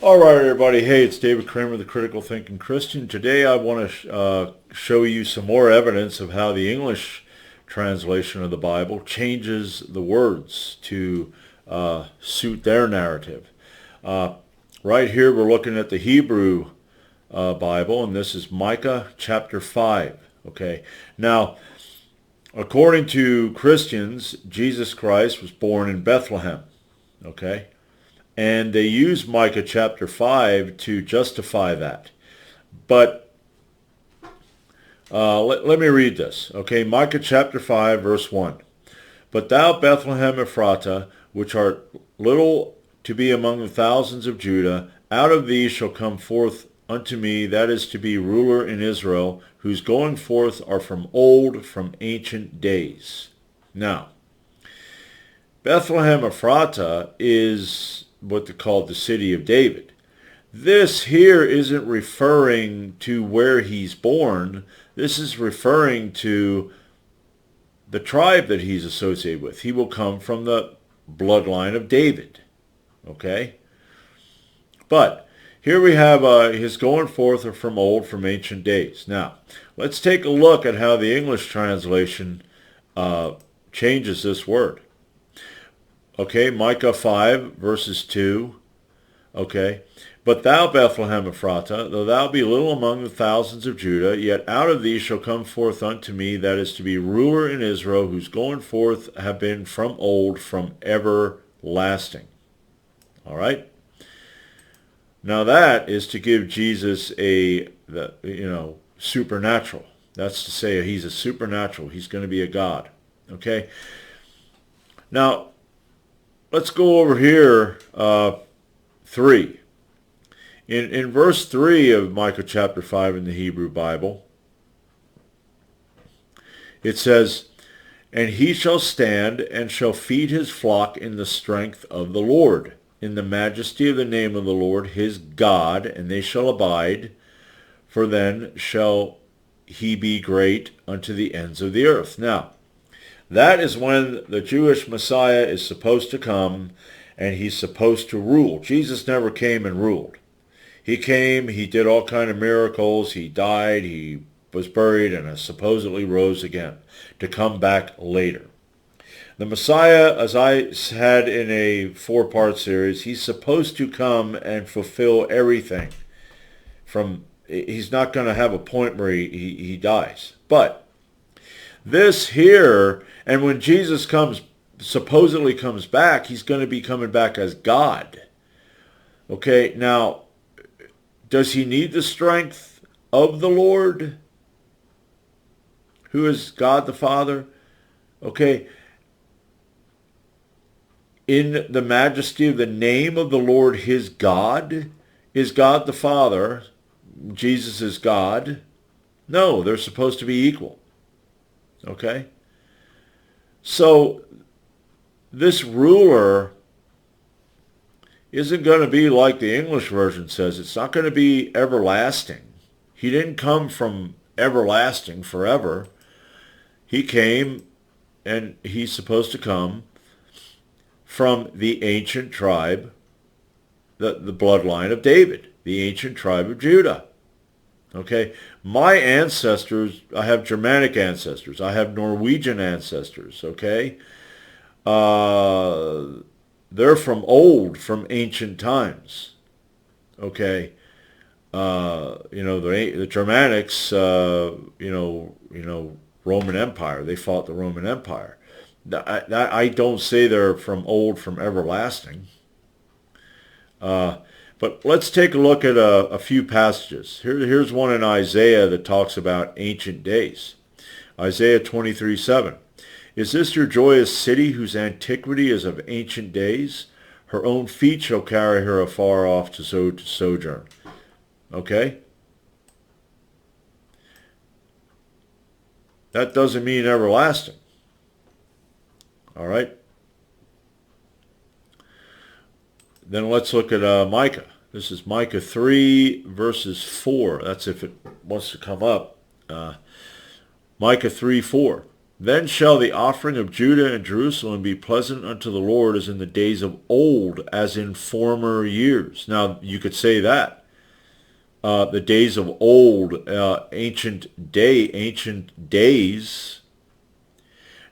All right, everybody. Hey, it's David Kramer, the Critical Thinking Christian. Today I want to show you some more evidence of how the English translation of the Bible changes the words to suit their narrative. Right here we're looking at the Hebrew Bible, and this is Micah chapter 5. Okay. Now, according to Christians, Jesus Christ was born in Bethlehem. Okay. And they use Micah chapter 5 to justify that. But let me read this. Okay, Micah chapter 5, verse 1. But thou, Bethlehem Ephratah, which art little to be among the thousands of Judah, out of thee shall come forth unto me, that is to be ruler in Israel, whose going forth are from old, from ancient days. Now, Bethlehem Ephratah is what they call the city of David. This here isn't referring to where he's born. This is referring to the tribe that he's associated with. He will come from the bloodline of David. Okay? But here we have his going forth are from old, from ancient days. Now, let's take a look at how the English translation changes this word. Okay, Micah 5, verses 2. Okay, but thou, Bethlehem Ephratah, though thou be little among the thousands of Judah, yet out of thee shall come forth unto me, that is to be ruler in Israel, whose going forth have been from old, from everlasting. All right? Now that is to give Jesus supernatural. That's to say he's a supernatural. He's going to be a God. Okay? Now, let's go over here, 3. In verse 3 of Micah chapter 5 in the Hebrew Bible, it says, And he shall stand and shall feed his flock in the strength of the Lord, in the majesty of the name of the Lord his God, and they shall abide, for then shall he be great unto the ends of the earth. Now, that is when the Jewish Messiah is supposed to come and he's supposed to rule. Jesus never came and ruled. He came, he did all kind of miracles, he died, he was buried, and supposedly rose again to come back later. The Messiah, as I had in a 4-part series, he's supposed to come and fulfill everything. He's not going to have a point where he dies. But this here, and when Jesus supposedly comes back, he's going to be coming back as God. Okay, now, does he need the strength of the Lord, who is God the Father? Okay, in the majesty of the name of the Lord his God, is God the Father, Jesus is God? No, they're supposed to be equal. Okay? So, this ruler isn't going to be like the English version says. It's not going to be everlasting. He didn't come from everlasting forever. He came, and he's supposed to come from the ancient tribe, the bloodline of David, the ancient tribe of Judah. Okay, my ancestors, I have Germanic ancestors. I have Norwegian ancestors, okay? They're from old, from ancient times, okay? The Germanics, Roman Empire. They fought the Roman Empire. I don't say they're from old, from everlasting. But let's take a look at a few passages. Here's one in Isaiah that talks about ancient days. Isaiah 23:7. Is this your joyous city whose antiquity is of ancient days? Her own feet shall carry her afar off to sojourn. Okay? That doesn't mean everlasting. All right? Then let's look at Micah. This is Micah 3, verses 4. That's if it wants to come up. Micah 3:4. Then shall the offering of Judah and Jerusalem be pleasant unto the Lord as in the days of old, as in former years. Now, you could say that. The days of old, ancient days.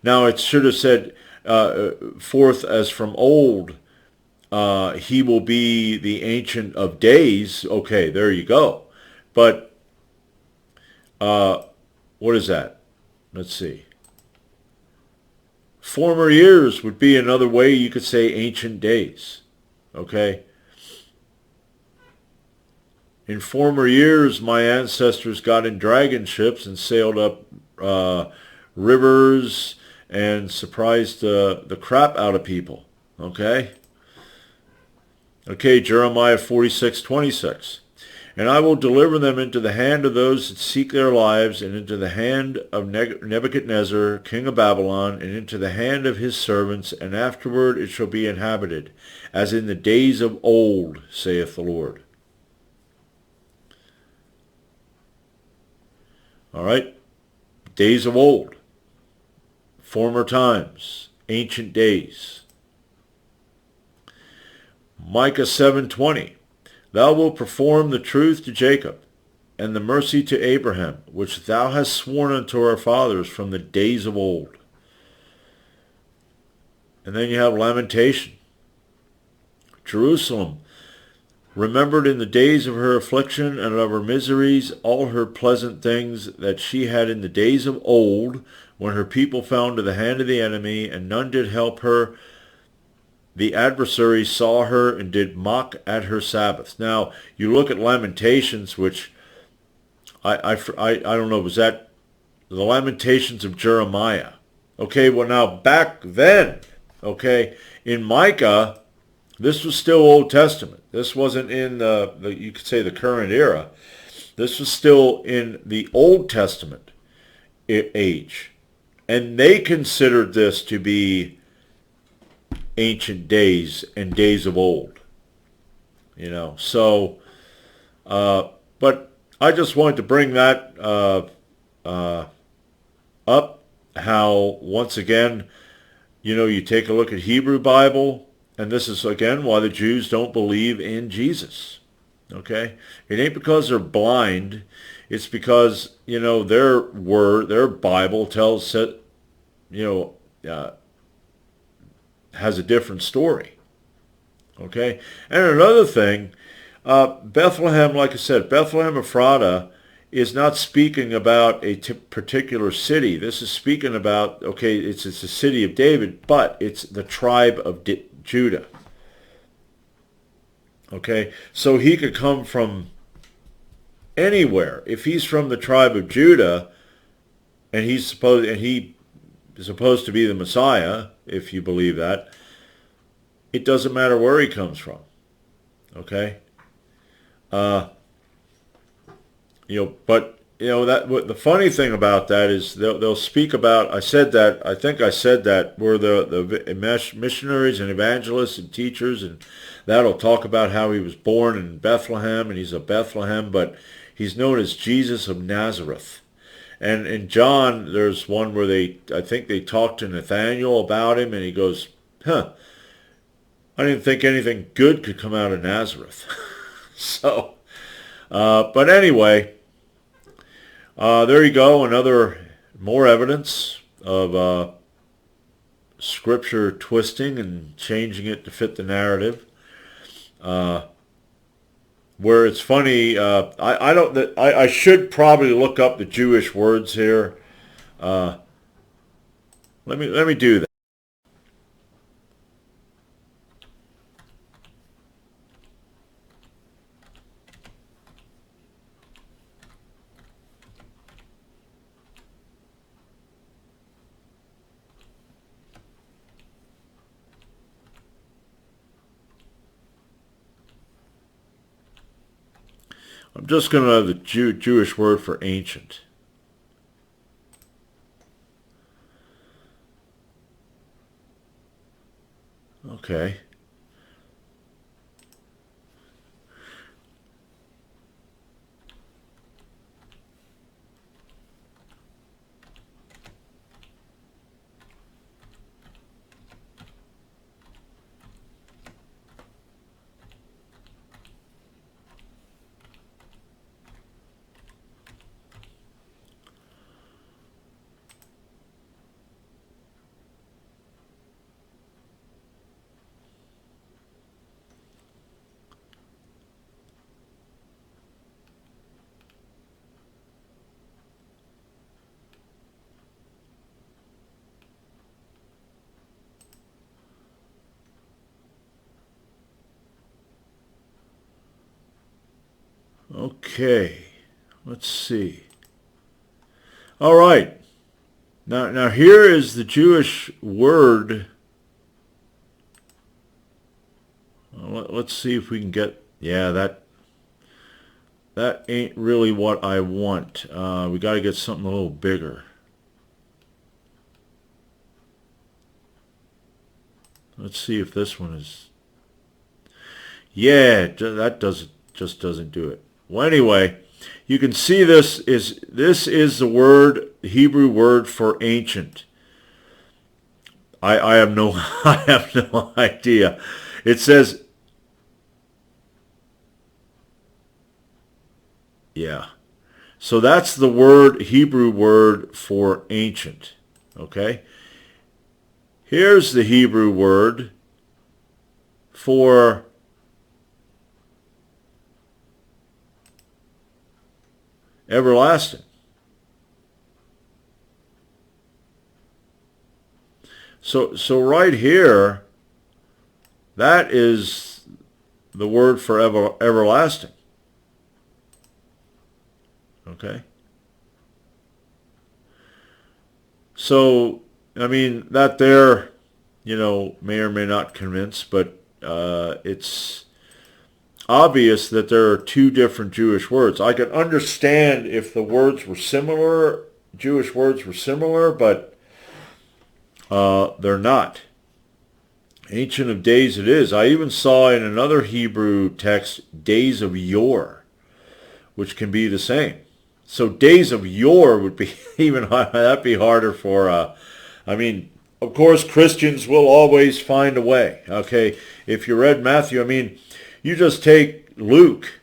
Now, it should have said, forth as from old, he will be the ancient of days. Okay, there you go. But what is that? Let's see. Former years would be another way you could say ancient days. Okay? In former years, my ancestors got in dragon ships and sailed up rivers and surprised the crap out of people. Okay? Okay, Jeremiah 46:26. And I will deliver them into the hand of those that seek their lives, and into the hand of Nebuchadnezzar, king of Babylon, and into the hand of his servants, and afterward it shall be inhabited, as in the days of old, saith the Lord. All right? Days of old. Former times. Ancient days. Micah 7:20. Thou wilt perform the truth to Jacob, and the mercy to Abraham, which thou hast sworn unto our fathers from the days of old. And then you have lamentation. Jerusalem, remembered in the days of her affliction and of her miseries all her pleasant things that she had in the days of old, when her people fell into the hand of the enemy, and none did help her. The adversary saw her and did mock at her Sabbaths. Now, you look at Lamentations, which I don't know, was that the Lamentations of Jeremiah? Okay, well now back then, okay, in Micah, this was still Old Testament. This wasn't in the you could say the current era. This was still in the Old Testament age. And they considered this to be ancient days and days of old. You know, so, but I just wanted to bring that up, how, once again, you know, you take a look at Hebrew Bible, and this is, again, why the Jews don't believe in Jesus. Okay? It ain't because they're blind. It's because, you know, their word, their Bible tells, you know, has a different story. Okay? And another thing, Bethlehem, like I said, Bethlehem Ephrata is not speaking about a particular city. This is speaking about, okay, it's the city of David, but it's the tribe of Judah. Okay? So he could come from anywhere. If he's from the tribe of Judah, and he is supposed to be the Messiah, if you believe that, it doesn't matter where he comes from. Okay? You know, but, you know, that the funny thing about that is they'll speak about, I think I said that, where the missionaries and evangelists and teachers, and that'll talk about how he was born in Bethlehem, and he's of Bethlehem, but he's known as Jesus of Nazareth. And in John, there's one where I think they talked to Nathaniel about him, and he goes, I didn't think anything good could come out of Nazareth. So, but anyway, there you go, more evidence of Scripture twisting and changing it to fit the narrative. Where it's funny, I should probably look up the Jewish words here. Let me do that. I'm just going to have the Jewish word for ancient. Okay. Okay, let's see. All right. Now here is the Jewish word. Let's see if we can get, yeah, that ain't really what I want. We got to get something a little bigger. Let's see if this one is, yeah, that just doesn't do it. Well, anyway, you can see this is the word, Hebrew word for ancient. I have no I have no idea. It says, yeah. So that's the word, Hebrew word for ancient. Okay? Here's the Hebrew word for everlasting. So right here, that is the word for everlasting. Okay? So, I mean, that there, may or may not convince, but it's obvious that there are two different Jewish words. I could understand if the words were similar, Jewish words were similar, but they're not. Ancient of Days it is. I even saw in another Hebrew text, days of yore, which can be the same. So days of yore would be even, that'd be harder for, of course, Christians will always find a way. Okay, if you read Matthew, you just take Luke.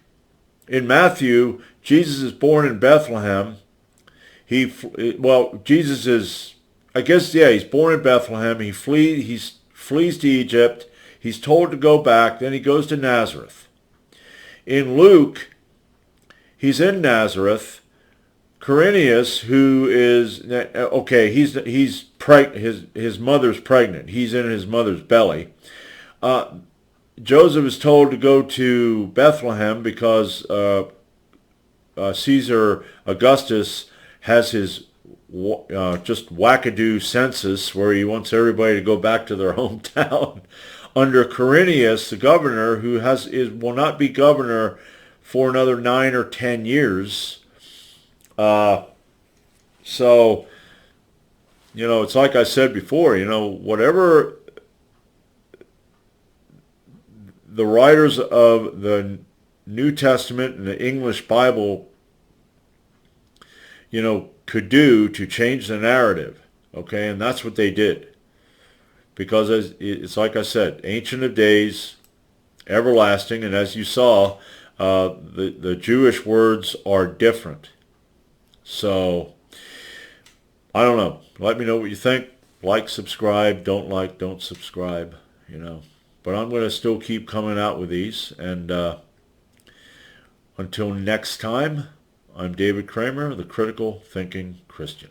In Matthew, Jesus is born in Bethlehem. Jesus is, he's born in Bethlehem. He flees to Egypt. He's told to go back. Then he goes to Nazareth. In Luke, he's in Nazareth. Quirinius, who is, his mother's pregnant. He's in his mother's belly. Joseph is told to go to Bethlehem because Caesar Augustus has his just wackadoo census where he wants everybody to go back to their hometown. Under Quirinius, the governor, who will not be governor for another 9 or 10 years. So, it's like I said before, whatever the writers of the New Testament and the English Bible, could do to change the narrative, okay, and that's what they did. Because it's like I said, Ancient of Days, everlasting, and as you saw, the Jewish words are different. So, I don't know. Let me know what you think. Like, subscribe. Don't subscribe, But I'm going to still keep coming out with these. And until next time, I'm David Kramer, the Critical Thinking Christian.